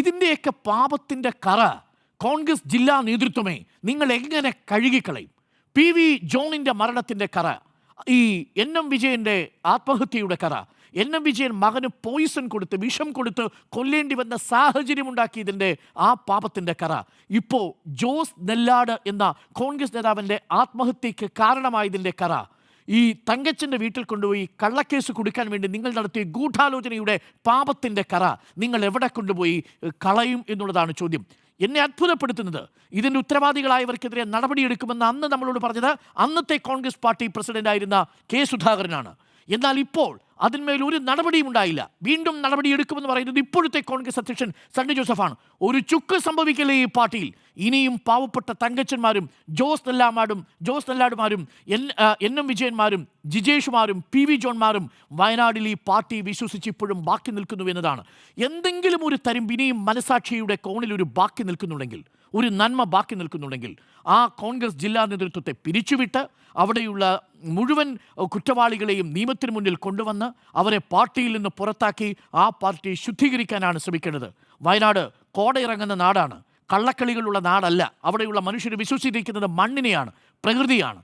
ഇതിൻ്റെയൊക്കെ പാപത്തിൻ്റെ കറ കോൺഗ്രസ് ജില്ലാ നേതൃത്വമേ നിങ്ങൾ എങ്ങനെ കഴുകിക്കളയും? പി വി ജോണിൻ്റെ മരണത്തിൻ്റെ കറ, ഈ എൻ എം വിജയൻ്റെ ആത്മഹത്യയുടെ കറ, എൻ എം വിജയൻ മകന് പോയിസൺ കൊടുത്ത് വിഷം കൊടുത്ത് കൊല്ലേണ്ടി വന്ന സാഹചര്യമുണ്ടാക്കിയതിൻ്റെ ആ പാപത്തിൻ്റെ കറ, ഇപ്പോൾ ജോസ് നെല്ലാട് എന്ന കോൺഗ്രസ് നേതാവിൻ്റെ ആത്മഹത്യക്ക് കാരണമായതിൻ്റെ കറ, ഈ തങ്കച്ചൻ്റെ വീട്ടിൽ കൊണ്ടുപോയി കള്ളക്കേസ് കൊടുക്കാൻ വേണ്ടി നിങ്ങൾ നടത്തിയ ഗൂഢാലോചനയുടെ പാപത്തിൻ്റെ കറ നിങ്ങൾ എവിടെ കൊണ്ടുപോയി കളയും എന്നുള്ളതാണ് ചോദ്യം. എന്നെ അത്ഭുതപ്പെടുത്തുന്നത് ഇതിൻ്റെ ഉത്തരവാദികളായവർക്കെതിരെ നടപടിയെടുക്കുമെന്ന് അന്ന് നമ്മളോട് പറഞ്ഞത് അന്നത്തെ കോൺഗ്രസ് പാർട്ടി പ്രസിഡന്റായിരുന്ന കെ സുധാകരനാണ്. എന്നാൽ ഇപ്പോൾ അതിന്മേൽ ഒരു നടപടിയും ഉണ്ടായില്ല. വീണ്ടും നടപടിയെടുക്കുമെന്ന് പറയുന്നത് ഇപ്പോഴത്തെ കോൺഗ്രസ് അധ്യക്ഷൻ സണ്ണി ജോസഫാണ്. ഒരു ചുക്ക് സംഭവിക്കില്ല ഈ പാർട്ടിയിൽ. ഇനിയും പാവപ്പെട്ട തങ്കച്ചന്മാരും ജോസ് നെല്ലാടുമാരും എൻ എം വിജയന്മാരും ജിജേഷുമാരും പി വി ജോൺമാരും വയനാട്ടിൽ ഈ പാർട്ടി വിശ്വസിച്ച് ഇപ്പോഴും ബാക്കി നിൽക്കുന്നു എന്നതാണ്. എന്തെങ്കിലും ഒരു തരം ഇനിയും മനസാക്ഷിയുടെ കോണിൽ ഒരു ബാക്കി നിൽക്കുന്നുണ്ടെങ്കിൽ, ഒരു നന്മ ബാക്കി നിൽക്കുന്നുണ്ടെങ്കിൽ ആ കോൺഗ്രസ് ജില്ലാ നേതൃത്വത്തെ പിരിച്ചുവിട്ട് അവിടെയുള്ള മുഴുവൻ കുറ്റവാളികളെയും നിയമത്തിന് മുന്നിൽ കൊണ്ടുവന്ന് അവരെ പാർട്ടിയിൽ നിന്ന് പുറത്താക്കി ആ പാർട്ടി ശുദ്ധീകരിക്കാനാണ് ശ്രമിക്കേണ്ടത്. വയനാട് കോടയിറങ്ങുന്ന നാടാണ്, കള്ളക്കളികളുള്ള നാടല്ല. അവിടെയുള്ള മനുഷ്യർ വിശ്വസിച്ചിരിക്കുന്നത് മണ്ണിനെയാണ്, പ്രകൃതിയാണ്.